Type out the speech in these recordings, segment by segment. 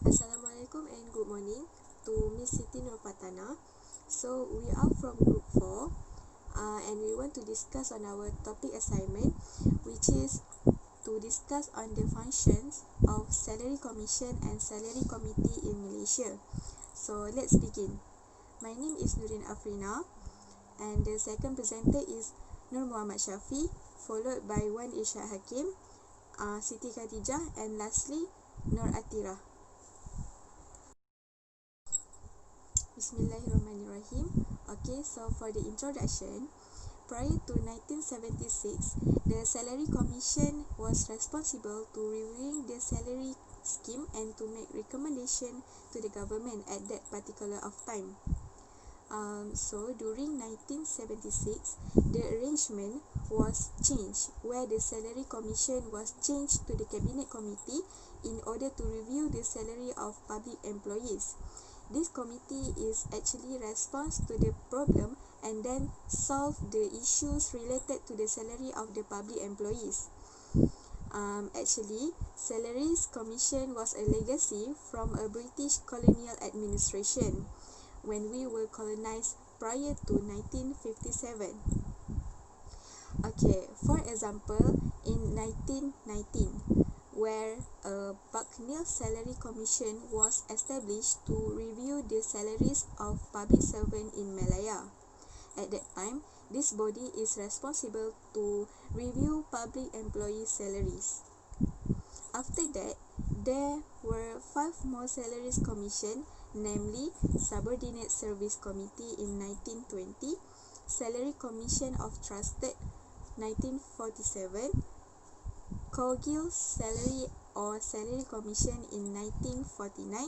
Assalamualaikum and good morning to Miss Siti Nur Fathanah. So we are from Group 4 and we want to discuss on our topic assignment, which is to discuss on the functions of Salary Commission and Salary Committee in Malaysia. So let's begin. My name is NURIN AFRINA and the second presenter is Nur Muhammad Syaffi, followed by one Irsyad HAKIM, Siti KHADIJAH, and lastly Nur ATHIRAH. Bismillahirrahmanirrahim. Okay, so for the introduction, prior to 1976, the Salary Commission was responsible to reviewing the salary scheme and to make recommendation to the government at that particular of time. So during 1976, the arrangement was changed, where the Salary Commission was changed to the Cabinet Committee in order to review the salary of public employees. This committee is actually response to the problem and then solve the issues related to the salary of the public employees. Actually, Salaries Commission was a legacy from a British colonial administration when we were colonized prior to 1957. Okay, for example, in 1919, where a Bucknell Salary Commission was established to review the salaries of public servants in Malaya. At that time, this body is responsible to review public employee salaries. After that, there were 5 more Salaries Commission, namely Subordinate Service Committee in 1920, Salary Commission of Trusted 1947, Cargill Salary or Salary Commission in 1949,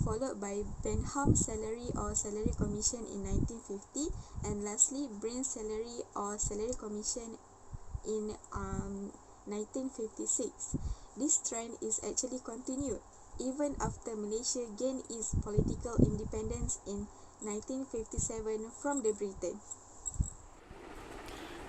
followed by Benham Salary or Salary Commission in 1950, and lastly Brain Salary or Salary Commission in 1956. This trend is actually continued even after Malaysia gained its political independence in 1957 from the Britain.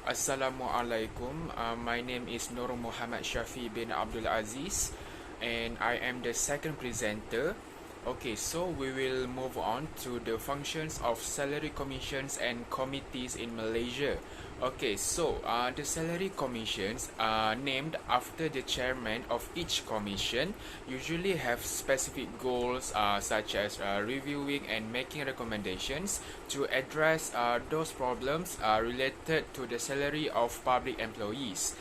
Assalamualaikum. My name is Nur Muhammad Syaffi bin Abdul Aziz and I am the second presenter. Okay, so we will move on to the functions of salary commissions and committees in Malaysia. Okay, so the salary commissions are named after the chairman of each commission, usually have specific goals such as reviewing and making recommendations to address those problems related to the salary of public employees.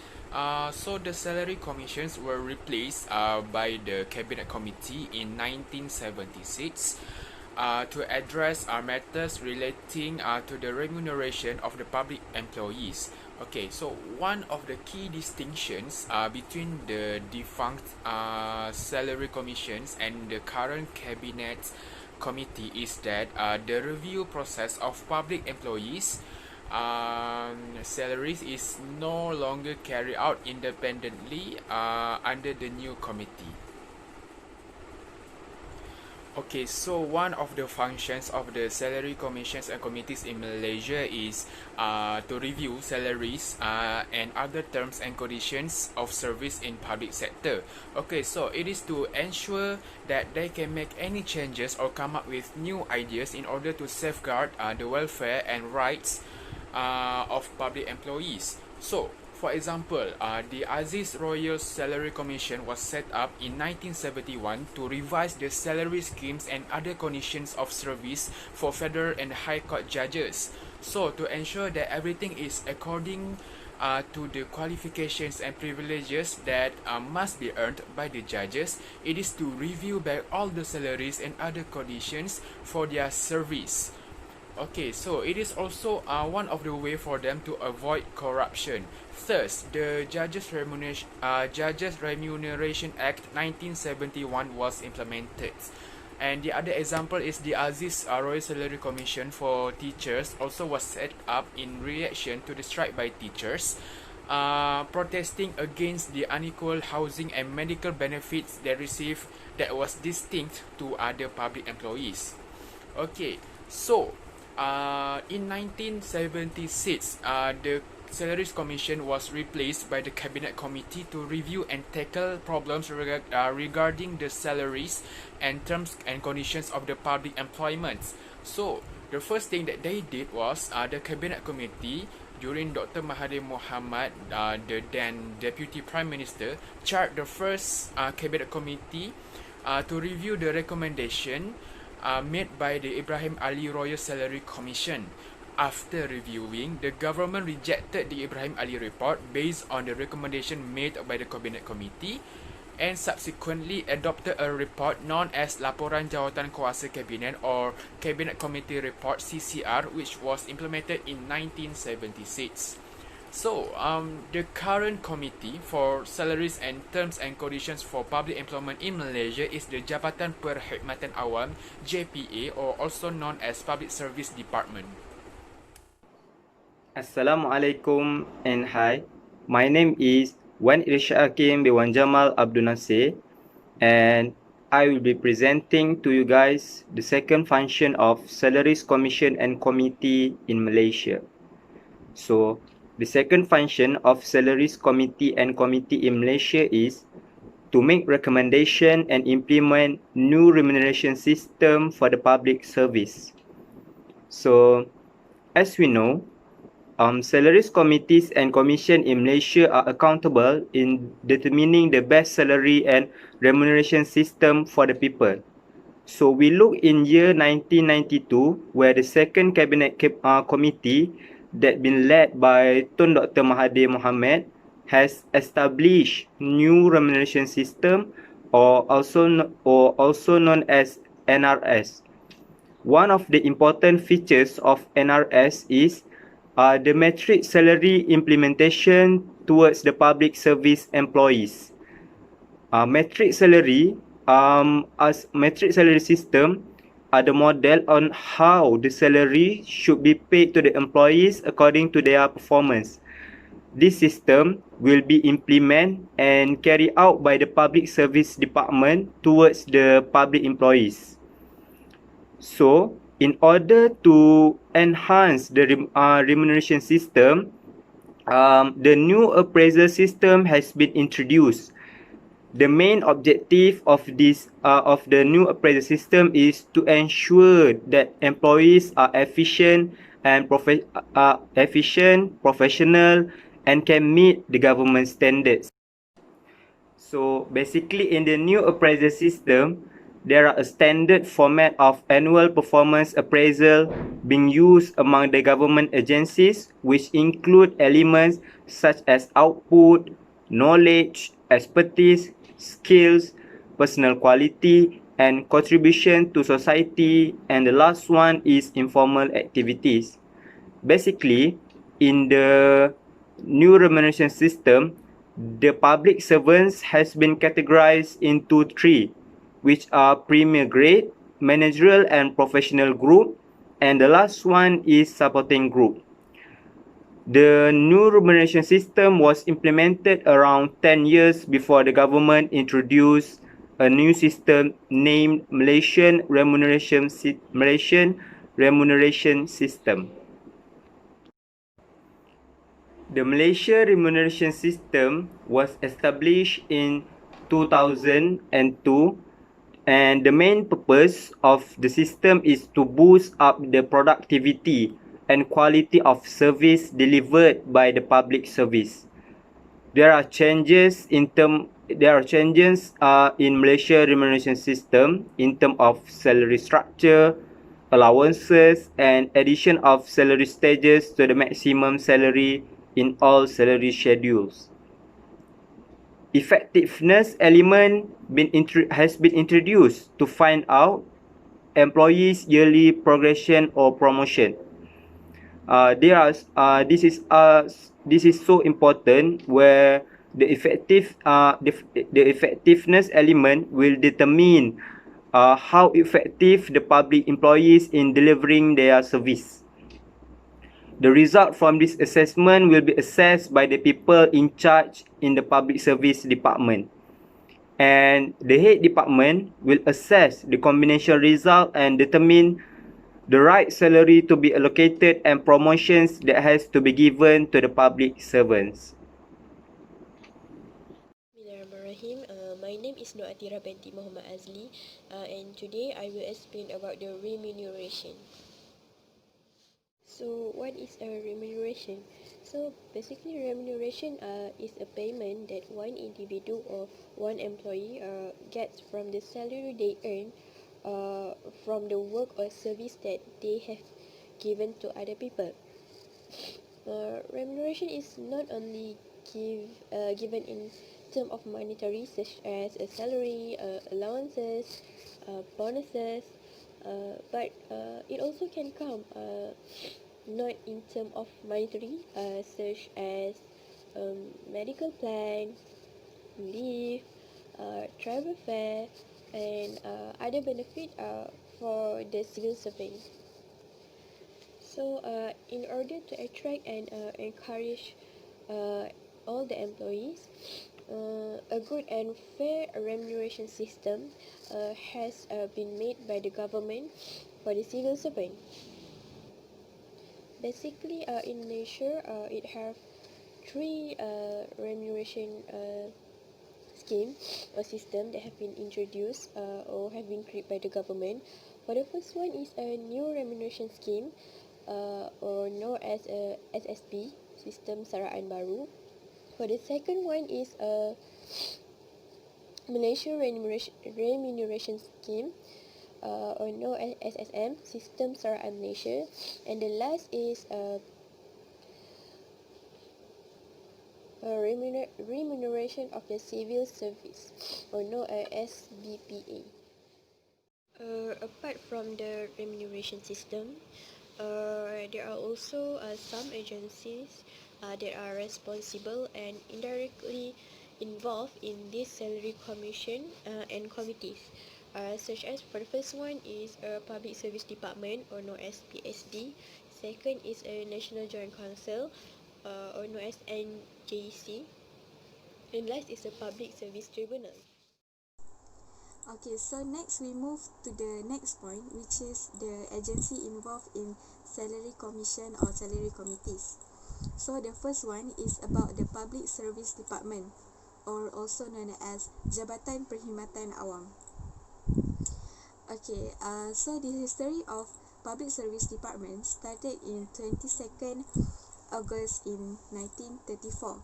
So the salary commissions were replaced by the Cabinet Committee in 1976 to address matters relating to the remuneration of the public employees. Okay, so one of the key distinctions between the defunct salary commissions and the current Cabinet Committee is that the review process of public employees salaries is no longer carried out independently under the new committee. Okay, so one of the functions of the salary commissions and committees in Malaysia is to review salaries and other terms and conditions of service in public sector. Okay, so it is to ensure that they can make any changes or come up with new ideas in order to safeguard the welfare and rights of public employees. So, for example, the Aziz Royal Salary Commission was set up in 1971 to revise the salary schemes and other conditions of service for federal and high court judges. So, to ensure that everything is according to the qualifications and privileges that must be earned by the judges, it is to review back all the salaries and other conditions for their service. Okay, so it is also one of the way for them to avoid corruption. Thus, the Judges Remuneration Act 1971 was implemented. And the other example is the Aziz Royal Salary Commission for teachers also was set up in reaction to the strike by teachers, protesting against the unequal housing and medical benefits they received that was distinct to other public employees. Okay, so in 1976, the Salaries Commission was replaced by the Cabinet Committee to review and tackle problems regarding the salaries and terms and conditions of the public employments. So, the first thing that they did was the Cabinet Committee during Dr. Mahathir Mohamad, the then Deputy Prime Minister, chaired the first Cabinet Committee to review the recommendation made by the Ibrahim Ali Royal Salary Commission. After reviewing, the government rejected the Ibrahim Ali report based on the recommendation made by the Cabinet Committee and subsequently adopted a report known as Laporan Jawatan Kuasa Kabinet or Cabinet Committee Report CCR, which was implemented in 1976. So, the current committee for salaries and terms and conditions for public employment in Malaysia is the Jabatan Perkhidmatan Awam JPA, or also known as Public Service Department. Assalamualaikum and hi. My name is HAKIM bin Jamal Abdul Nasir, and I will be presenting to you guys the second function of Salaries Commission and Committee in Malaysia. So, the second function of Salaries Committee and Committee in Malaysia is to make recommendation and implement new remuneration system for the public service. So, as we know, salaries committees and commission in Malaysia are accountable in determining the best salary and remuneration system for the people. So we look in year 1992, where the second cabinet committee that been led by Tun Dr. Mahathir Mohamad has established new remuneration system, or also known as NRS. One of the important features of NRS is the metric salary implementation towards the public service employees. Metric salary system are the model on how the salary should be paid to the employees according to their performance. This system will be implemented and carried out by the Public Service Department towards the public employees. So, in order to enhance the remuneration system, the new appraisal system has been introduced. The main objective of the new appraisal system is to ensure that employees are efficient, professional, and can meet the government standards. So basically, in the new appraisal system, there are a standard format of annual performance appraisal being used among the government agencies, which include elements such as output, knowledge, expertise, skills, personal quality, and contribution to society. And the last one is informal activities. Basically, in the new remuneration system, the public servants has been categorized into three, which are premier grade, managerial and professional group, and the last one is supporting group. The new remuneration system was implemented around 10 years before the government introduced a new system named Malaysian Remuneration System. The Malaysia Remuneration System was established in 2002, and the main purpose of the system is to boost up the productivity and quality of service delivered by the public service. There are changes in Malaysia remuneration system in terms of salary structure, allowances, and addition of salary stages to the maximum salary in all salary schedules. Effectiveness element has been introduced to find out employees' yearly progression or promotion. This is so important, where the effectiveness element will determine how effective the public employees in delivering their service. The result from this assessment will be assessed by the people in charge in the public service department, and the head department will assess the combination result and determine the right salary to be allocated and promotions that has to be given to the public servants. Bismillahirrahmanirrahim. My name is ATHIRAH binti Muhammad AZLI, and today I will explain about the remuneration. So what is a remuneration? So basically remuneration is a payment that one individual or one employee gets from the salary they earn from the work or service that they have given to other people. Remuneration is not only given in terms of monetary such as a salary, allowances, bonuses, but it also can come not in terms of monetary such as medical plan, leave, travel fare, and other benefit for the civil servant. So in order to attract and encourage all the employees, a good and fair remuneration system has been made by the government for the civil servant. Basically, in Malaysia, it have three remuneration scheme or system that have been introduced or have been created by the government. For the first one is a new remuneration scheme or known as a SSB, Sistem Saraan Baru. For the second one is a Malaysia remuneration scheme or known as SSM, Sistem Saraan Malaysia, and the last is remuneration of the civil service or known as SBPA. Apart from the remuneration system, there are also some agencies that are responsible and indirectly involved in this salary commission and committees, such as for the first one is a Public Service Department or known as PSD. Second is a National Joint Council or known as NJC. And last is a Public Service Tribunal. Okay, so next we move to the next point, which is the agency involved in salary commission or salary committees. So the first one is about the Public Service Department, or also known as Jabatan Perkhidmatan Awam. Okay, so the history of Public Service Department started in 22nd August in 1934.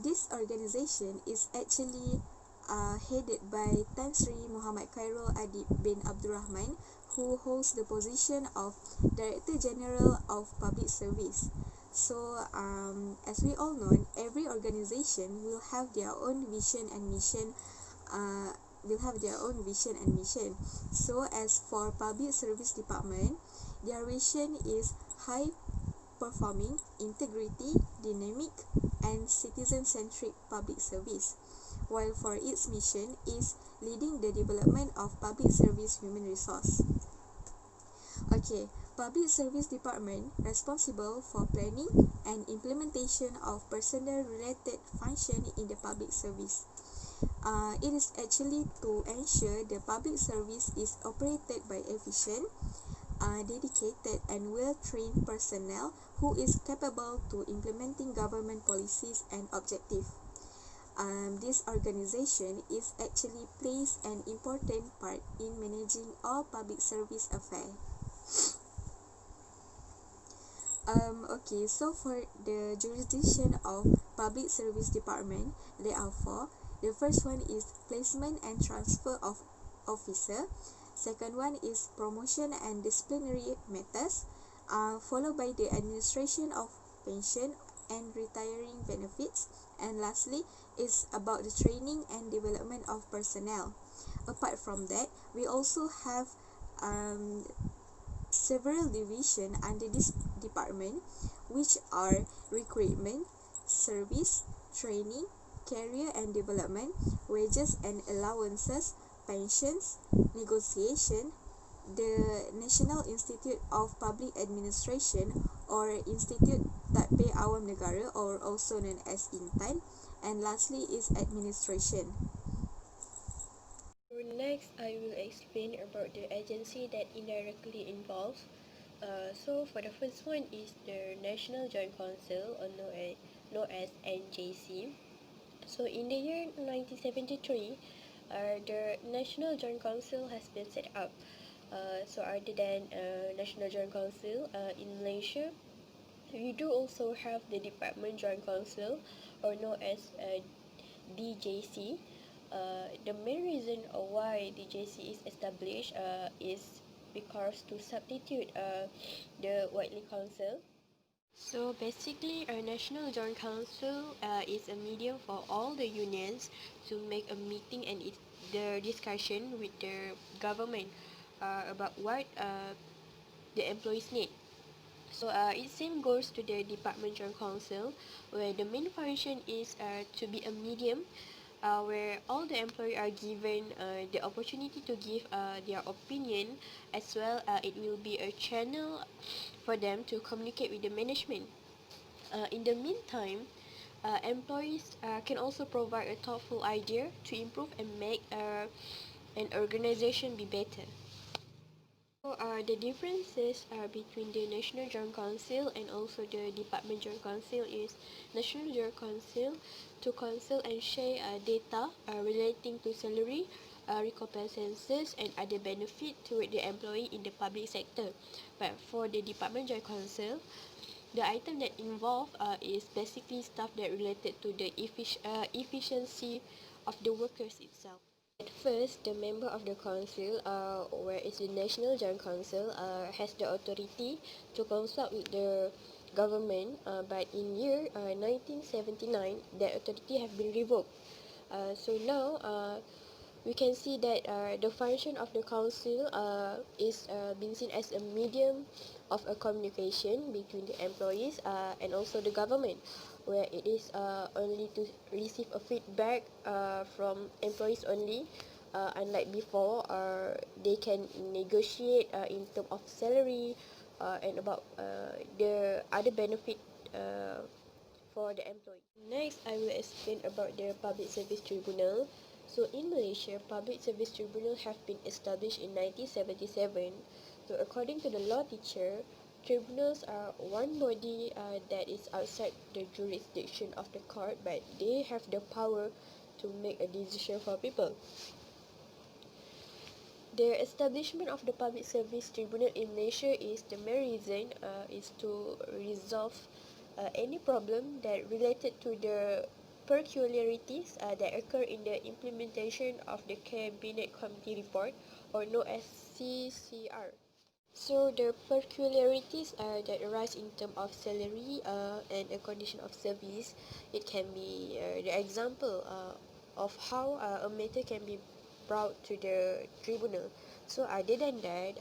This organization is actually headed by Tan Sri Muhammad Khairul Adib bin Abdul Rahman, who holds the position of Director General of Public Service. So, as we all know, every organization will have their own vision and mission. So, as for Public Service Department, their vision is high performing, integrity, dynamic, and citizen-centric public service, while for its mission is leading the development of public service human resource. Okay, Public Service Department responsible for planning and implementation of personnel-related function in the public service. It is actually to ensure the public service is operated by efficient, dedicated and well-trained personnel who is capable to implementing government policies and objectives. This organization is actually plays an important part in managing all public service affairs. Okay, so for the jurisdiction of Public Service Department, there are four. The first one is placement and transfer of officer. Second one is promotion and disciplinary matters, followed by the administration of pension and retiring benefits, and lastly is about the training and development of personnel. Apart from that, we also have several divisions under this department, which are recruitment, service, training, career and development, wages and allowances, pensions, negotiation, the National Institute of Public Administration or Institute Tadbir Awam Negara, or also known as INTAN, and lastly is administration. Next, I will explain about the agency that indirectly involved. So for the first one is the National Joint Council, or known as NJC. So in the year 1973, the National Joint Council has been set up. So other than National Joint Council in Malaysia, we do also have the Department Joint Council, or known as DJC. The main reason why DJC is established is because to substitute the Whiteley Council. So basically, a National Joint Council is a medium for all the unions to make a meeting and the discussion with the government about what the employees need. So it same goes to the Department Joint Council, where the main function is to be a medium where all the employees are given the opportunity to give their opinion, as well it will be a channel for them to communicate with the management. In the meantime, employees can also provide a thoughtful idea to improve and make an organization be better. So the differences between the National Joint Council and also the Department Joint Council is National Joint Council to consult and share data relating to salary, recompenses and other benefit to the employee in the public sector. But for the Department Joint Council, the item that involved is basically stuff that related to the efficiency of the workers itself. At first, the member of the council, where is the National Joint Council, has the authority to consult with the government, but in year 1979, that authority have been revoked. So now, we can see that the function of the council is being seen as a medium of a communication between the employees and also the government, where it is only to receive a feedback from employees only. Unlike before, they can negotiate in terms of salary and about the other benefit for the employee. Next, I will explain about the Public Service Tribunal. So in Malaysia, Public Service Tribunal have been established in 1977. So according to the law teacher, tribunals are one body that is outside the jurisdiction of the court, but they have the power to make a decision for people. The establishment of the Public Service Tribunal in Malaysia is the main reason is to resolve any problem that related to the peculiarities that occur in the implementation of the Cabinet Committee Report, or known as CCR. So the peculiarities that arise in terms of salary and a condition of service, it can be the example of how a matter can be brought to the tribunal. So other than that,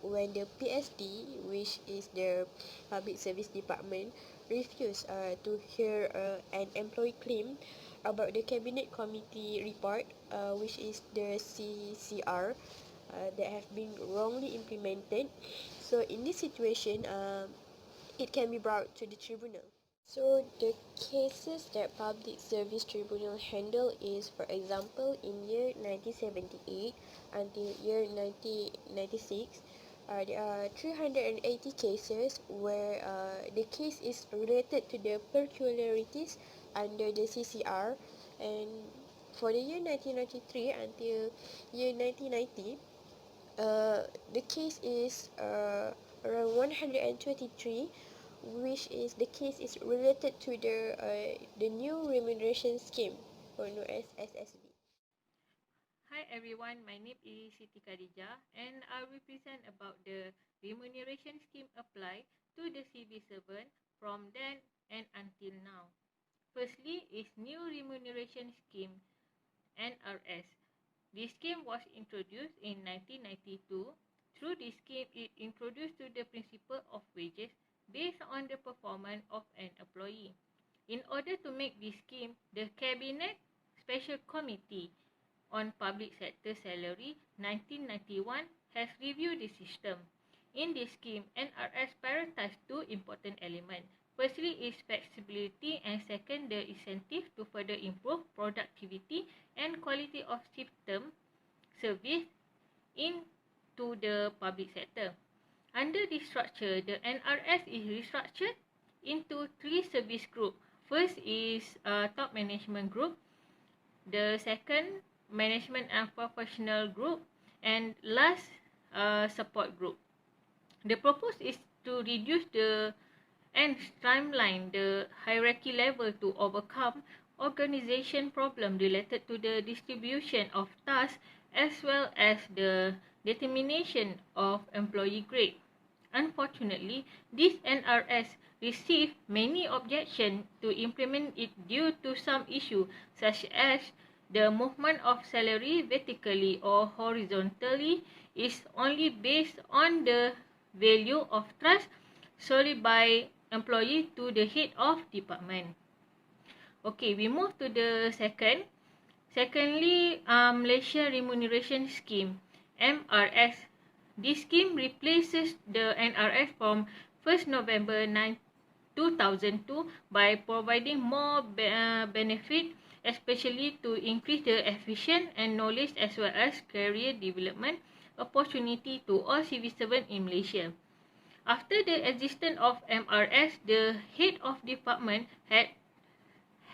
when the PSD, which is the Public Service Department, refuse to hear an employee claim about the Cabinet Committee report, which is the CCR, that have been wrongly implemented. So in this situation, it can be brought to the tribunal. So the cases that Public Service Tribunal handle is, for example, in year 1978 until year 1996, there are 380 cases where the case is related to the peculiarities under the CCR, and for the year 1993 until year 1990, the case is around 123, which is the case is related to the new remuneration scheme, or known as SSB. Hi everyone, my name is Siti KHADIJAH and I will present about the remuneration scheme applied to the civil servant from then and until now. Firstly is new remuneration scheme, NRS. This scheme was introduced in 1992. Through this scheme, it introduced to the principle of wages based on the performance of an employee. In order to make this scheme, the Cabinet Special Committee on Public Sector Salary 1991 has reviewed the system. In this scheme, NRS prioritized two important elements. Firstly is flexibility, and second the incentive to further improve productivity and quality of service into the public sector. Under this structure, the NRS is restructured into 3 service groups. First is top management group, the second management and professional group, and last support group. The purpose is to reduce and streamline the hierarchy level to overcome organization problem related to the distribution of tasks as well as the determination of employee grade. Unfortunately, this NRS received many objections to implement it due to some issues such as the movement of salary vertically or horizontally is only based on the value of trust solely by employee to the head of department. Okay, we move to the second. Secondly, Malaysia Remuneration Scheme, MRS. This scheme replaces the NRS from 1st November 2002 by providing more benefit, especially to increase the efficient and knowledge as well as career development opportunity to all civil servants in Malaysia. After the existence of MRS, the head of department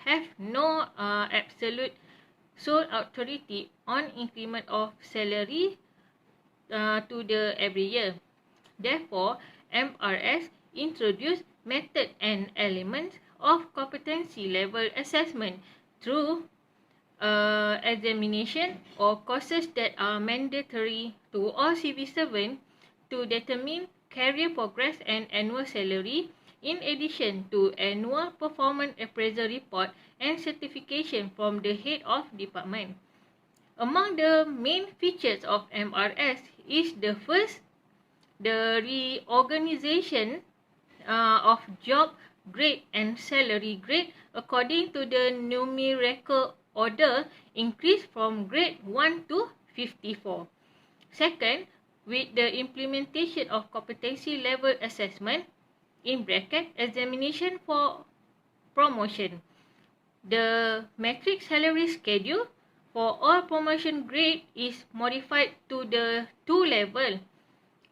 have no absolute sole authority on increment of salary to the every year. Therefore, MRS introduced method and elements of competency level assessment through examination or courses that are mandatory to all civil servants to determine career progress and annual salary, in addition to annual performance appraisal report and certification from the head of department. Among the main features of MRS is the first, the reorganization of job grade and salary grade according to the numerical order increased from grade 1 to 54. Second, with the implementation of competency level assessment, in bracket, examination for promotion. The metric salary schedule for all promotion grade is modified to the 2 level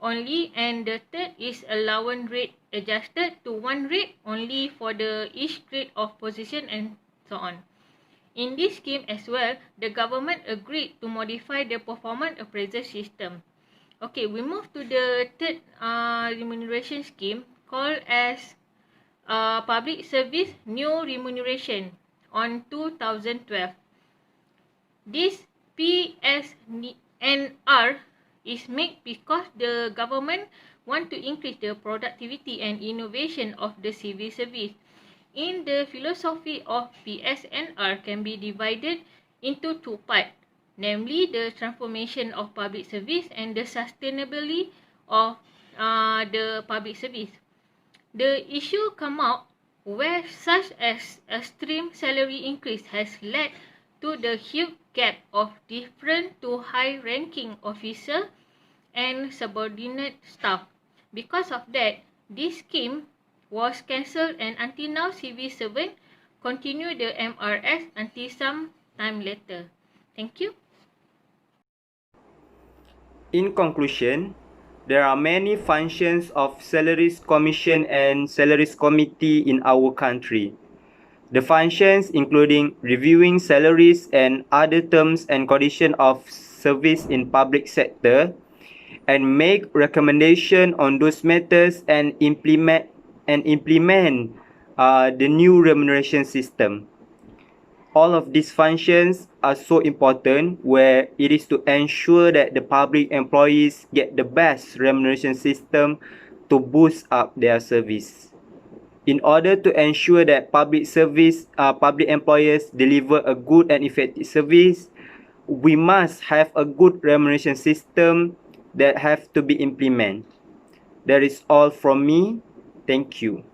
only, and the third is allowance rate adjusted to 1 rate only for the each grade of position and so on. In this scheme as well, the government agreed to modify the performance appraisal system. Okay, we move to the third remuneration scheme called as Public Service New Remuneration on 2012. This PSNR is made because the government want to increase the productivity and innovation of the civil service. In the philosophy of PSNR can be divided into 2 parts, namely the transformation of public service and the sustainability of the public service. The issue come out where such as a extreme salary increase has led to the huge gap of different to high-ranking officer and subordinate staff. Because of that, this scheme was cancelled, and until now, civil servants continue the MRS until some time later. Thank you. In conclusion, there are many functions of Salaries Commission and Salaries Committee in our country. The functions including reviewing salaries and other terms and conditions of service in public sector, and make recommendation on those matters and implement the new remuneration system. All of these functions are so important, where it is to ensure that the public employees get the best remuneration system to boost up their service. In order to ensure that public employers deliver a good and effective service, we must have a good remuneration system that have to be implemented. That is all from me. Thank you.